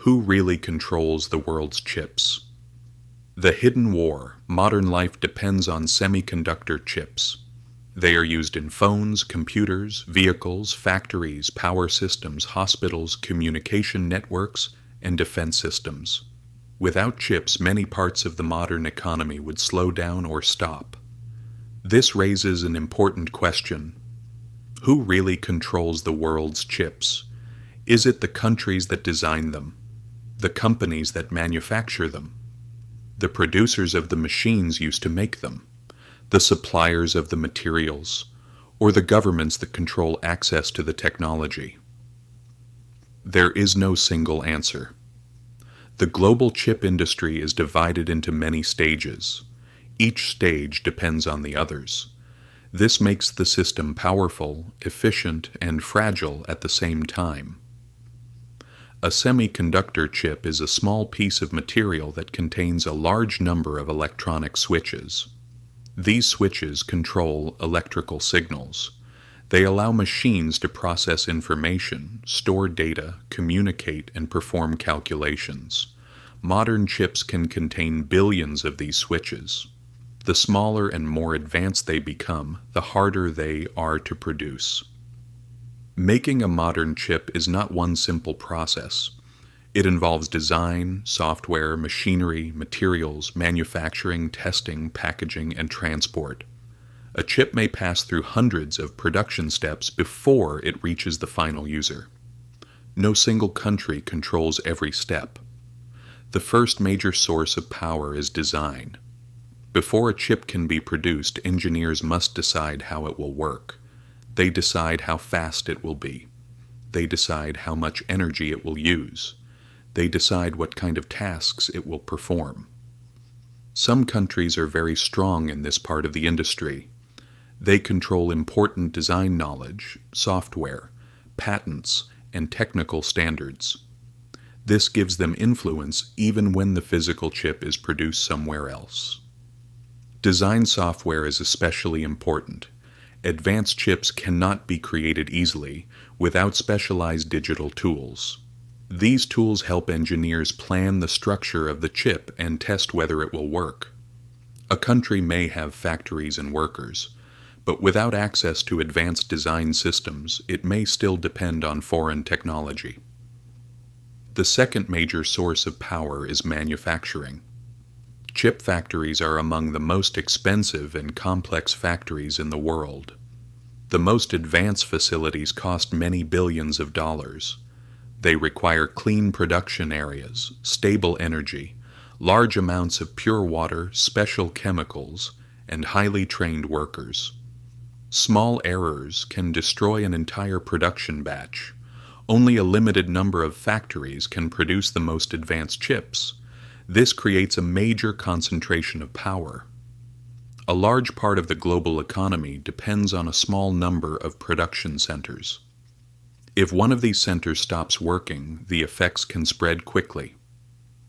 Who really controls the world's chips? The hidden war. Modern life depends on semiconductor chips. They are used in phones, computers, vehicles, factories, power systems, hospitals, communication networks, and defense systems. Without chips, many parts of the modern economy would slow down or stop. This raises an important question. Who really controls the world's chips? Is it the countries that design them? The companies that manufacture them? The producers of the machines used to make them? The suppliers of the materials? Or the governments that control access to the technology? There is no single answer. The global chip industry is divided into many stages. Each stage depends on the others. This makes the system powerful, efficient, and fragile at the same time. A semiconductor chip is a small piece of material that contains a large number of electronic switches. These switches control electrical signals. They allow machines to process information, store data, communicate, and perform calculations. Modern chips can contain billions of these switches. The smaller and more advanced they become, the harder they are to produce. Making a modern chip is not one simple process. It involves design, software, machinery, materials, manufacturing, testing, packaging, and transport. A chip may pass through hundreds of production steps before it reaches the final user. No single country controls every step. The first major source of power is design. Before a chip can be produced, engineers must decide how it will work. They decide how fast it will be. They decide how much energy it will use. They decide what kind of tasks it will perform. Some countries are very strong in this part of the industry. They control important design knowledge, software, patents, and technical standards. This gives them influence even when the physical chip is produced somewhere else. Design software is especially important. Advanced chips cannot be created easily without specialized digital tools. These tools help engineers plan the structure of the chip and test whether it will work. A country may have factories and workers, but without access to advanced design systems, it may still depend on foreign technology. The second major source of power is manufacturing. Chip factories are among the most expensive and complex factories in the world. The most advanced facilities cost many billions of dollars. They require clean production areas, stable energy, large amounts of pure water, special chemicals, and highly trained workers. Small errors can destroy an entire production batch. Only a limited number of factories can produce the most advanced chips. This creates a major concentration of power. A large part of the global economy depends on a small number of production centers. If one of these centers stops working, the effects can spread quickly.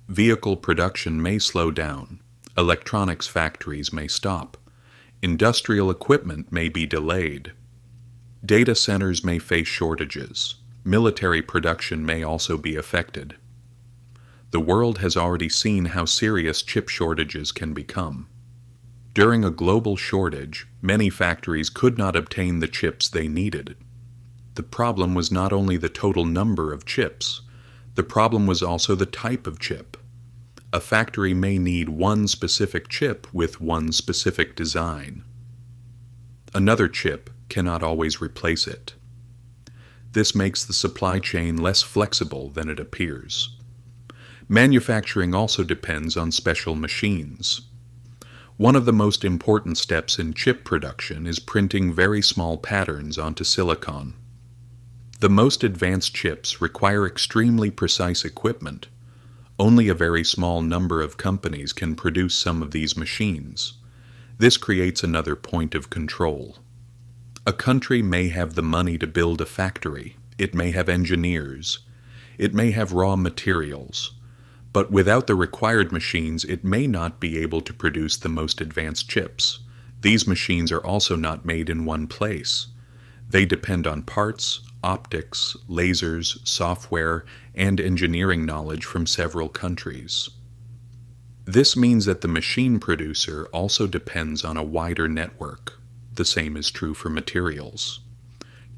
Vehicle production may slow down. Electronics factories may stop. Industrial equipment may be delayed. Data centers may face shortages. Military production may also be affected. The world has already seen how serious chip shortages can become. During a global shortage, many factories could not obtain the chips they needed. The problem was not only the total number of chips, the problem was also the type of chip. A factory may need one specific chip with one specific design. Another chip cannot always replace it. This makes the supply chain less flexible than it appears. Manufacturing also depends on special machines. One of the most important steps in chip production is printing very small patterns onto silicon. The most advanced chips require extremely precise equipment. Only a very small number of companies can produce some of these machines. This creates another point of control. A country may have the money to build a factory. It may have engineers. It may have raw materials. But without the required machines, it may not be able to produce the most advanced chips. These machines are also not made in one place. They depend on parts, optics, lasers, software, and engineering knowledge from several countries. This means that the machine producer also depends on a wider network. The same is true for materials.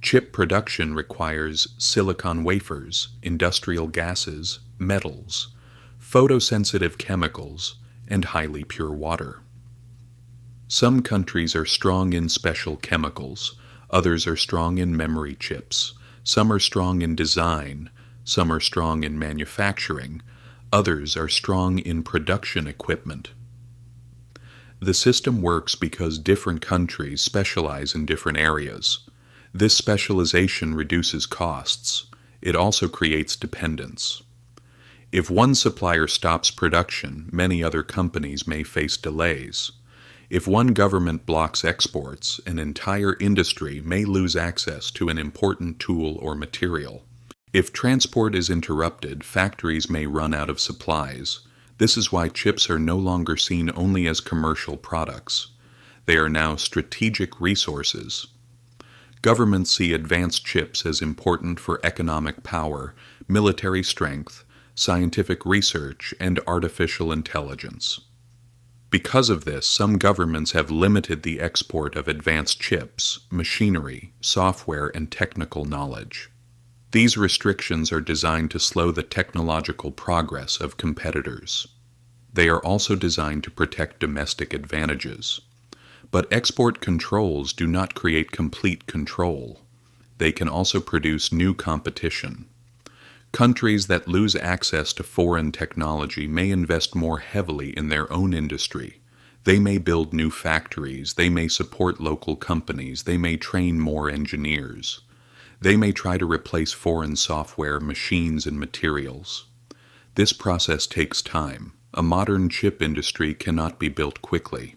Chip production requires silicon wafers, industrial gases, metals, photosensitive chemicals, and highly pure water. Some countries are strong in special chemicals, others are strong in memory chips, some are strong in design, some are strong in manufacturing, others are strong in production equipment. The system works because different countries specialize in different areas. This specialization reduces costs. It also creates dependence. If one supplier stops production, many other companies may face delays. If one government blocks exports, an entire industry may lose access to an important tool or material. If transport is interrupted, factories may run out of supplies. This is why chips are no longer seen only as commercial products. They are now strategic resources. Governments see advanced chips as important for economic power, military strength, scientific research, and artificial intelligence. Because of this, some governments have limited the export of advanced chips, machinery, software, and technical knowledge. These restrictions are designed to slow the technological progress of competitors. They are also designed to protect domestic advantages. But export controls do not create complete control. They can also produce new competition. Countries that lose access to foreign technology may invest more heavily in their own industry. They may build new factories, they may support local companies, they may train more engineers. They may try to replace foreign software, machines, and materials. This process takes time. A modern chip industry cannot be built quickly.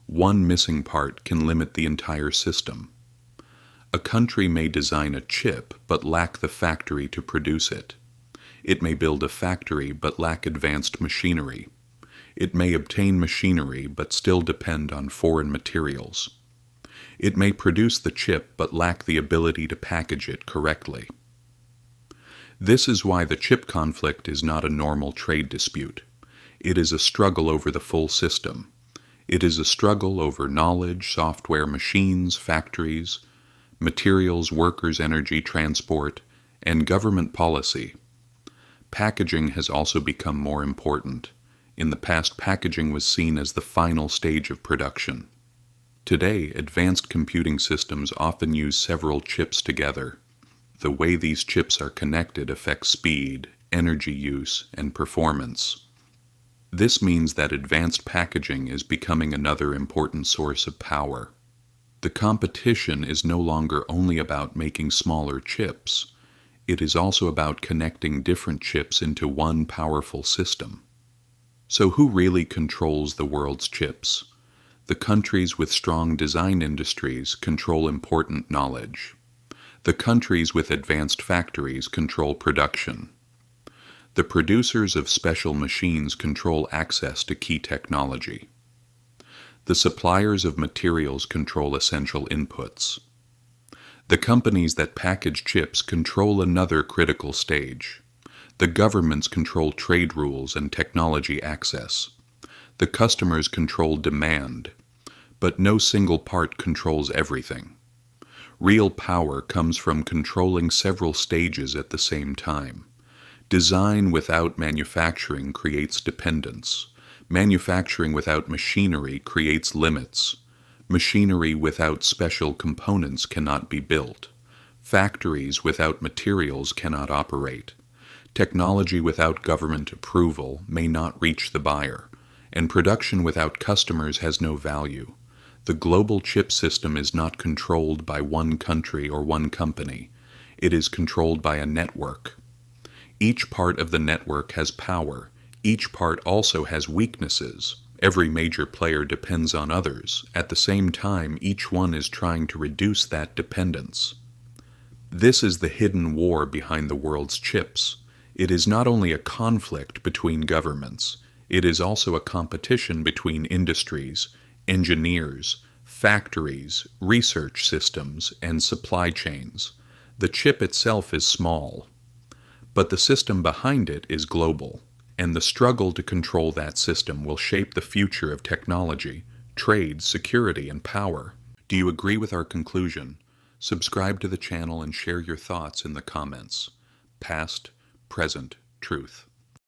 One missing part can limit the entire system. A country may design a chip but lack the factory to produce it. It may build a factory but lack advanced machinery. It may obtain machinery but still depend on foreign materials. It may produce the chip but lack the ability to package it correctly. This is why the chip conflict is not a normal trade dispute. It is a struggle over the full system. It is a struggle over knowledge, software, machines, factories, materials, workers, energy, transport, and government policy. Packaging has also become more important. In the past, packaging was seen as the final stage of production. Today, advanced computing systems often use several chips together. The way these chips are connected affects speed, energy use, and performance. This means that advanced packaging is becoming another important source of power. The competition is no longer only about making smaller chips. It is also about connecting different chips into one powerful system. So who really controls the world's chips? The countries with strong design industries control important knowledge. The countries with advanced factories control production. The producers of special machines control access to key technology. The suppliers of materials control essential inputs. The companies that package chips control another critical stage. The governments control trade rules and technology access. The customers control demand. But no single part controls everything. Real power comes from controlling several stages at the same time. Design without manufacturing creates dependence. Manufacturing without machinery creates limits. Machinery without special components cannot be built. Factories without materials cannot operate. Technology without government approval may not reach the buyer. And production without customers has no value. The global chip system is not controlled by one country or one company. It is controlled by a network. Each part of the network has power. Each part also has weaknesses. Every major player depends on others. At the same time, each one is trying to reduce that dependence. This is the hidden war behind the world's chips. It is not only a conflict between governments. It is also a competition between industries, engineers, factories, research systems, and supply chains. The chip itself is small, but the system behind it is global, and the struggle to control that system will shape the future of technology, trade, security, and power. Do you agree with our conclusion? Subscribe to the channel and share your thoughts in the comments. Past, present, truth.